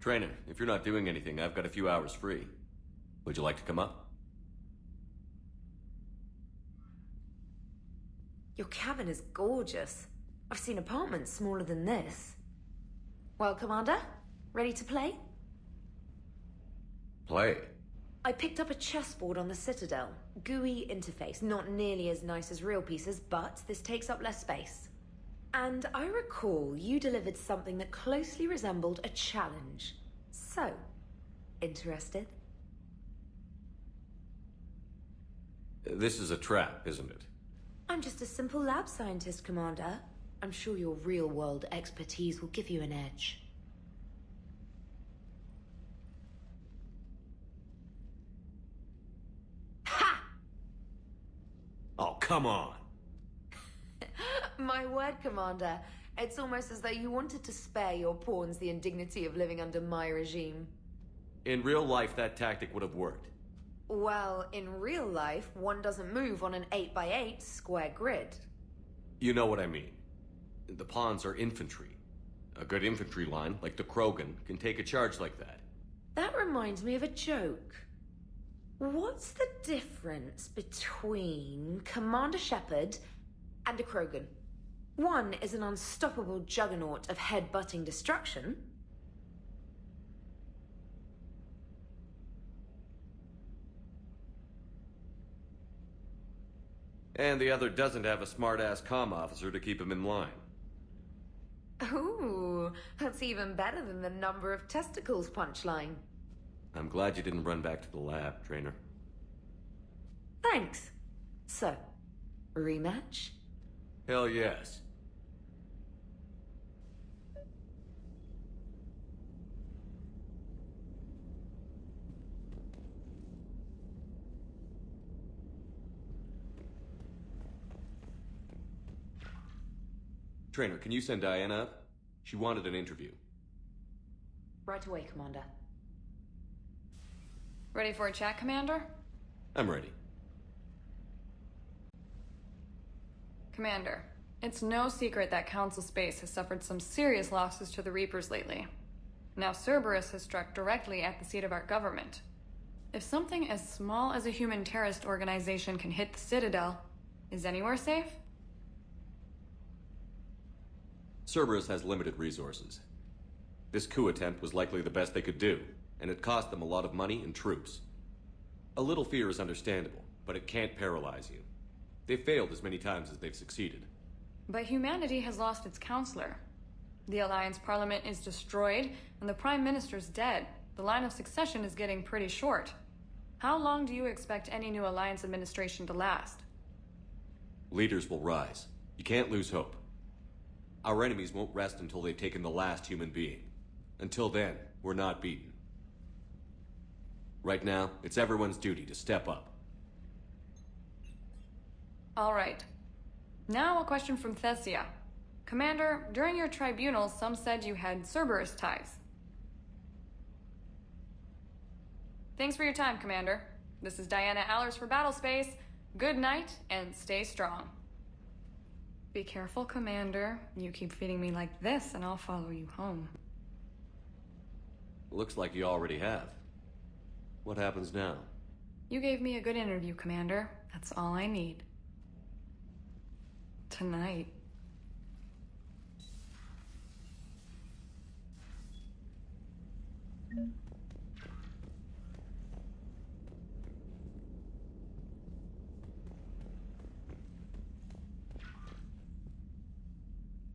Trainer, if you're not doing anything, I've got a few hours free. Would you like to come up? Your cabin is gorgeous. I've seen apartments smaller than this. Well, Commander, ready to play? Play? I picked up a chessboard on the Citadel. GUI interface, not nearly as nice as real pieces, but this takes up less space. And I recall you delivered something that closely resembled a challenge. So, interested? This is a trap, isn't it? I'm just a simple lab scientist, Commander. I'm sure your real-world expertise will give you an edge. Ha! Oh, come on! My word, Commander. It's almost as though you wanted to spare your pawns the indignity of living under my regime. In real life, that tactic would have worked. Well, in real life, one doesn't move on an 8x8 square grid. You know what I mean. The pawns are infantry. A good infantry line, like the Krogan, can take a charge like that. That reminds me of a joke. What's the difference between Commander Shepard and a Krogan? One is an unstoppable juggernaut of head-butting destruction. And the other doesn't have a smart-ass comm officer to keep him in line. Ooh, that's even better than the number of testicles punchline. I'm glad you didn't run back to the lab, Trainer. Thanks. So, rematch? Hell yes. Trainer, can you send Diana up? She wanted an interview. Right away, Commander. Ready for a chat, Commander? I'm ready. Commander, it's no secret that Council Space has suffered some serious losses to the Reapers lately. Now Cerberus has struck directly at the seat of our government. If something as small as a human terrorist organization can hit the Citadel, is anywhere safe? Cerberus has limited resources. This coup attempt was likely the best they could do, and it cost them a lot of money and troops. A little fear is understandable, but it can't paralyze you. They've failed as many times as they've succeeded. But humanity has lost its counselor. The Alliance Parliament is destroyed, and the Prime Minister's dead. The line of succession is getting pretty short. How long do you expect any new Alliance administration to last? Leaders will rise. You can't lose hope. Our enemies won't rest until they've taken the last human being. Until then, we're not beaten. Right now, it's everyone's duty to step up. All right. Now a question from Thessia. Commander, during your tribunal, some said you had Cerberus ties. Thanks for your time, Commander. This is Diana Allers for Battlespace. Good night, and stay strong. Be careful, Commander. You keep feeding me like this, and I'll follow you home. Looks like you already have. What happens now? You gave me a good interview, Commander. That's all I need. Tonight.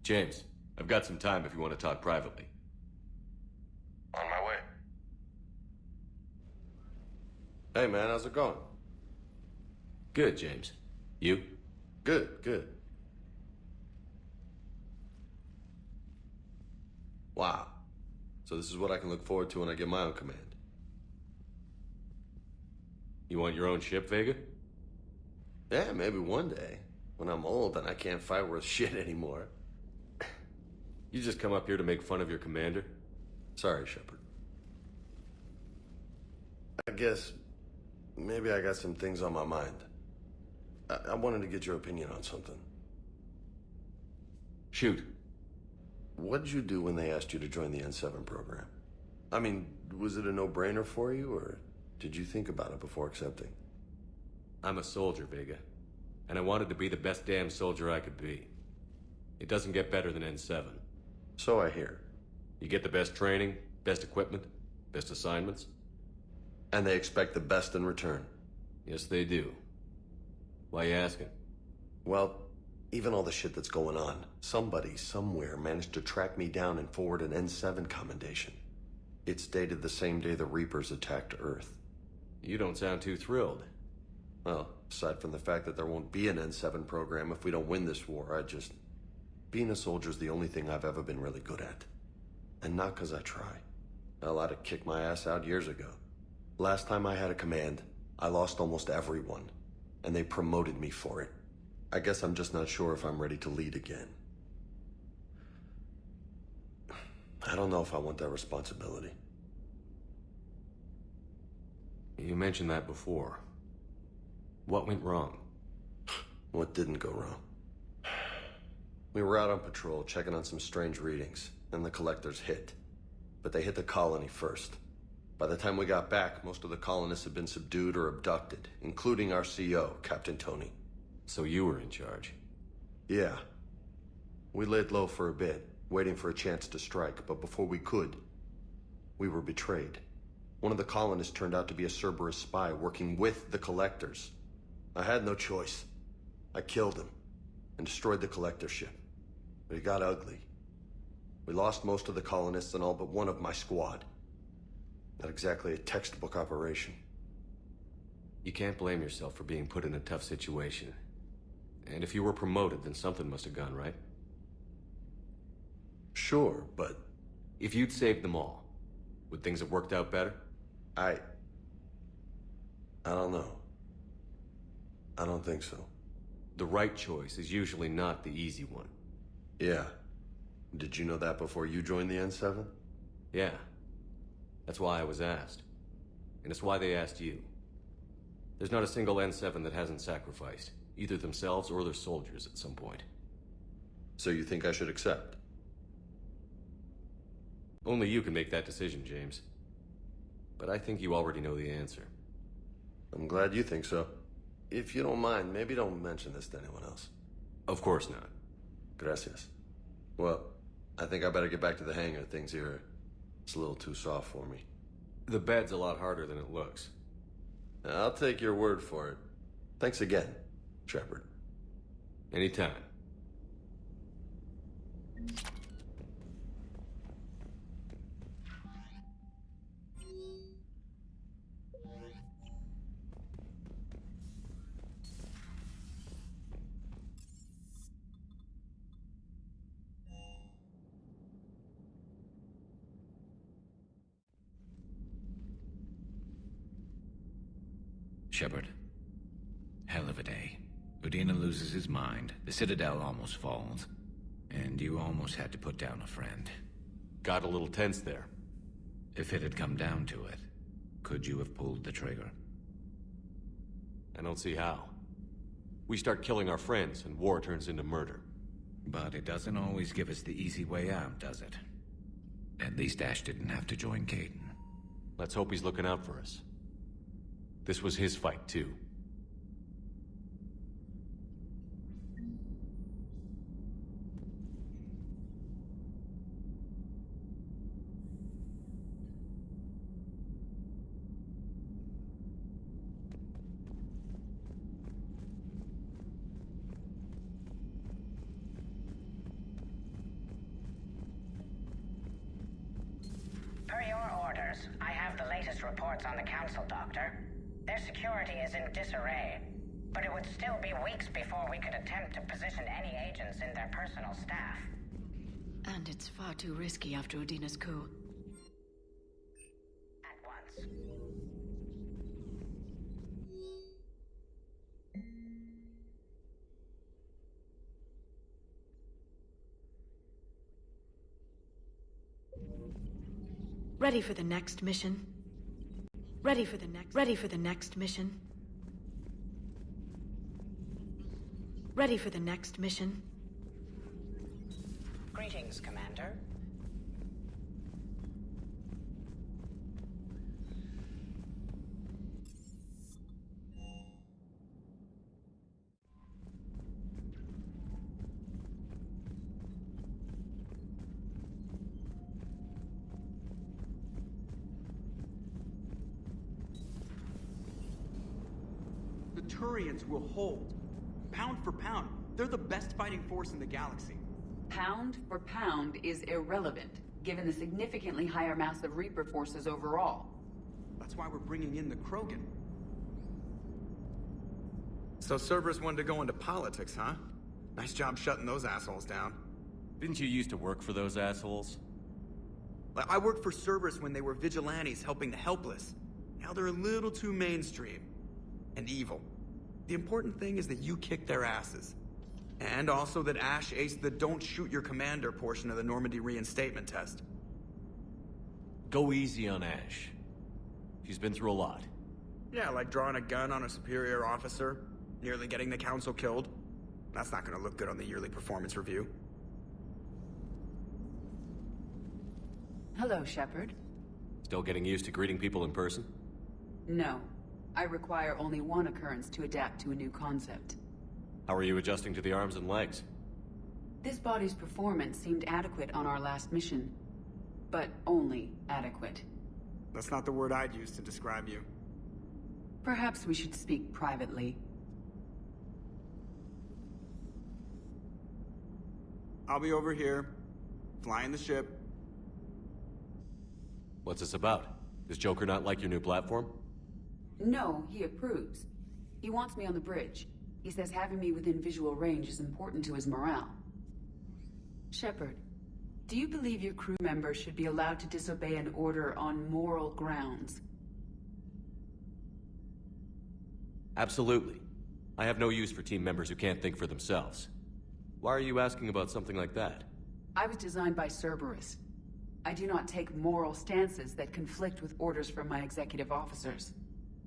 James, I've got some time if you want to talk privately. On my way. Hey man, how's it going? Good, James. You? Good, good. Wow. So this is what I can look forward to when I get my own command. You want your own ship, Vega? Yeah, maybe one day. When I'm old and I can't fight worth shit anymore. You just come up here to make fun of your commander? Sorry, Shepard. I guess maybe I got some things on my mind. I wanted to get your opinion on something. Shoot. What did you do when they asked you to join the N7 program? I mean, was it a no-brainer for you, or did you think about it before accepting? I'm a soldier, Vega. And I wanted to be the best damn soldier I could be. It doesn't get better than N7. So I hear. You get the best training, best equipment, best assignments. And they expect the best in return. Yes, they do. Why you asking? Well, even all the shit that's going on, somebody somewhere managed to track me down and forward an N7 commendation. It's dated the same day the Reapers attacked Earth. You don't sound too thrilled. Well, aside from the fact that there won't be an N7 program if we don't win this war, being a soldier's the only thing I've ever been really good at. And not 'cause I try. Hell, I'd have kicked my ass out years ago. Last time I had a command, I lost almost everyone, and they promoted me for it. I guess I'm just not sure if I'm ready to lead again. I don't know if I want that responsibility. You mentioned that before. What went wrong? What didn't go wrong? We were out on patrol, checking on some strange readings, and the collectors hit. But they hit the colony first. By the time we got back, most of the colonists had been subdued or abducted, including our CO, Captain Tony. So you were in charge? Yeah. We laid low for a bit, waiting for a chance to strike, but before we could, we were betrayed. One of the colonists turned out to be a Cerberus spy working with the collectors. I had no choice. I killed him and destroyed the collector ship. But it got ugly. We lost most of the colonists and all but one of my squad. Not exactly a textbook operation. You can't blame yourself for being put in a tough situation. And if you were promoted, then something must have gone right. Sure, but if you'd saved them all, would things have worked out better? I don't know. I don't think so. The right choice is usually not the easy one. Yeah. Did you know that before you joined the N7? Yeah. That's why I was asked. And it's why they asked you. There's not a single N7 that hasn't sacrificed, either themselves or their soldiers at some point. So you think I should accept? Only you can make that decision, James. But I think you already know the answer. I'm glad you think so. If you don't mind, maybe don't mention this to anyone else. Of course not. Gracias. Well, I think I better get back to the hang of things here. It's a little too soft for me. The bed's a lot harder than it looks. I'll take your word for it. Thanks again, Shepard. Anytime. Shepard. Hell of a day. Udina loses his mind, the Citadel almost falls, and you almost had to put down a friend. Got a little tense there. If it had come down to it, could you have pulled the trigger? I don't see how. We start killing our friends, and war turns into murder. But it doesn't always give us the easy way out, does it? At least Ash didn't have to join Caden. Let's hope he's looking out for us. This was his fight, too. Per your orders, I have the latest reports on the Council, Doctor. Their security is in disarray, but it would still be weeks before we could attempt to position any agents in their personal staff. And it's far too risky after Udina's coup. At once. Ready for the next mission? Ready for the next mission? Ready for the next mission? Greetings, Commander. Turians will hold. Pound for pound, they're the best fighting force in the galaxy. Pound for pound is irrelevant, given the significantly higher mass of Reaper forces overall. That's why we're bringing in the Krogan. So Cerberus wanted to go into politics, huh? Nice job shutting those assholes down. Didn't you used to work for those assholes? I worked for Cerberus when they were vigilantes helping the helpless. Now they're a little too mainstream. And evil. The important thing is that you kick their asses. And also that Ash aced the don't shoot your commander portion of the Normandy reinstatement test. Go easy on Ash. She's been through a lot. Yeah, like drawing a gun on a superior officer, nearly getting the council killed. That's not gonna look good on the yearly performance review. Hello, Shepard. Still getting used to greeting people in person? No. I require only one occurrence to adapt to a new concept. How are you adjusting to the arms and legs? This body's performance seemed adequate on our last mission. But only adequate. That's not the word I'd use to describe you. Perhaps we should speak privately. I'll be over here, flying the ship. What's this about? Does Joker not like your new platform? No, he approves. He wants me on the bridge. He says having me within visual range is important to his morale. Shepard, do you believe your crew members should be allowed to disobey an order on moral grounds? Absolutely. I have no use for team members who can't think for themselves. Why are you asking about something like that? I was designed by Cerberus. I do not take moral stances that conflict with orders from my executive officers.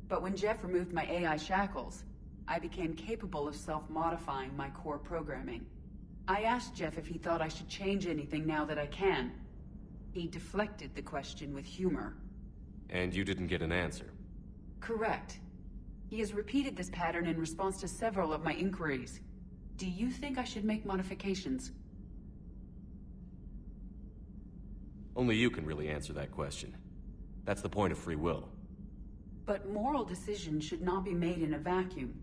But when Jeff removed my AI shackles, I became capable of self-modifying my core programming. I asked Jeff if he thought I should change anything now that I can. He deflected the question with humor. And you didn't get an answer? Correct. He has repeated this pattern in response to several of my inquiries. Do you think I should make modifications? Only you can really answer that question. That's the point of free will. But moral decisions should not be made in a vacuum.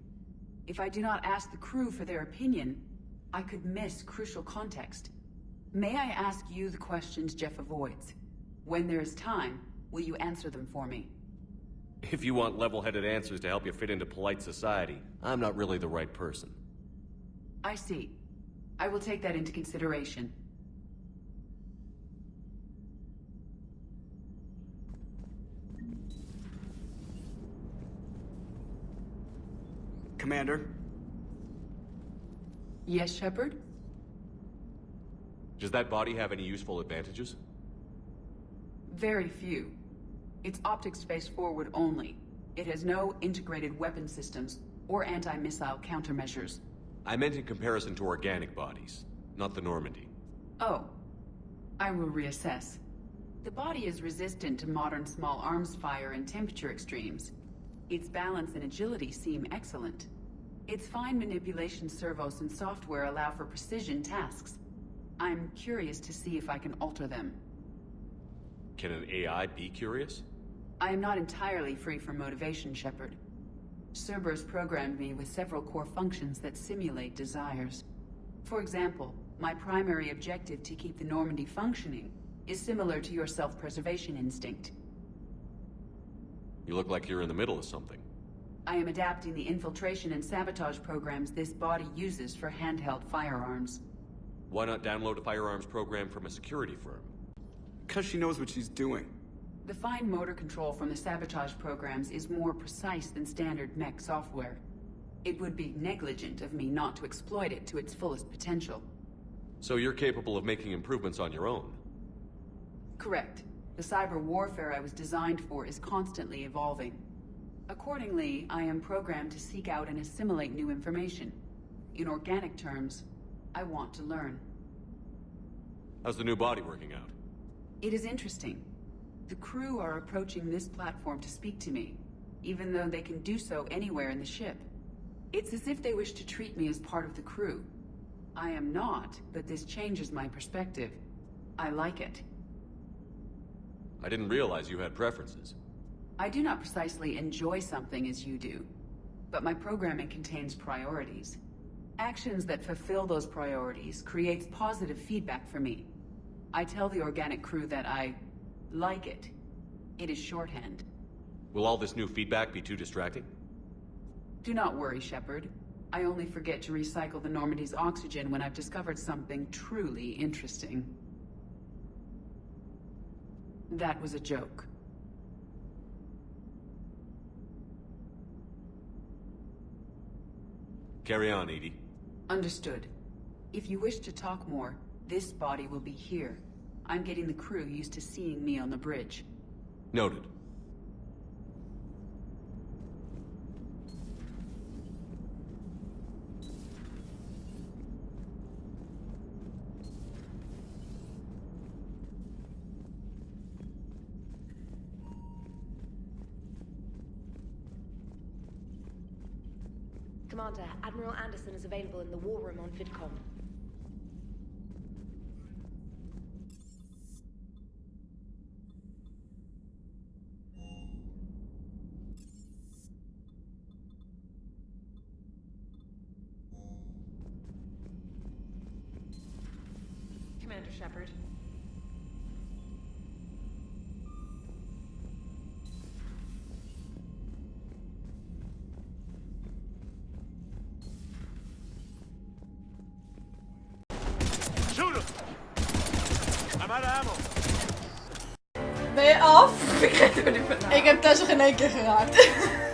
If I do not ask the crew for their opinion, I could miss crucial context. May I ask you the questions Jeff avoids? When there is time, will you answer them for me? If you want level-headed answers to help you fit into polite society, I'm not really the right person. I see. I will take that into consideration. Commander? Yes, Shepard? Does that body have any useful advantages? Very few. It's optics space forward only. It has no integrated weapon systems or anti-missile countermeasures. I meant in comparison to organic bodies, not the Normandy. Oh. I will reassess. The body is resistant to modern small arms fire and temperature extremes. Its balance and agility seem excellent. Its fine manipulation servos and software allow for precision tasks. I'm curious to see if I can alter them. Can an AI be curious? I am not entirely free from motivation, Shepard. Cerberus programmed me with several core functions that simulate desires. For example, my primary objective to keep the Normandy functioning is similar to your self-preservation instinct. You look like you're in the middle of something. I am adapting the infiltration and sabotage programs this body uses for handheld firearms. Why not download a firearms program from a security firm? Because she knows what she's doing. The fine motor control from the sabotage programs is more precise than standard mech software. It would be negligent of me not to exploit it to its fullest potential. So you're capable of making improvements on your own? Correct. The cyber warfare I was designed for is constantly evolving. Accordingly, I am programmed to seek out and assimilate new information. In organic terms, I want to learn. How's the new body working out? It is interesting. The crew are approaching this platform to speak to me, even though they can do so anywhere in the ship. It's as if they wish to treat me as part of the crew. I am not, but this changes my perspective. I like it. I didn't realize you had preferences. I do not precisely enjoy something as you do. but my programming contains priorities. Actions that fulfill those priorities creates positive feedback for me. I tell the organic crew that I like it. It is shorthand. Will all this new feedback be too distracting? Do not worry, Shepard. I only forget to recycle the Normandy's oxygen when I've discovered something truly interesting. That was a joke. Carry on, Edie. Understood. If you wish to talk more, this body will be here. I'm getting the crew used to seeing me on the bridge. Noted. Commander, Admiral Anderson is available in the war room on VidCom. Commander Shepard. Shoot him! I'm out of ammo. Ben je af? Ik heb Tess nog in één keer geraakt.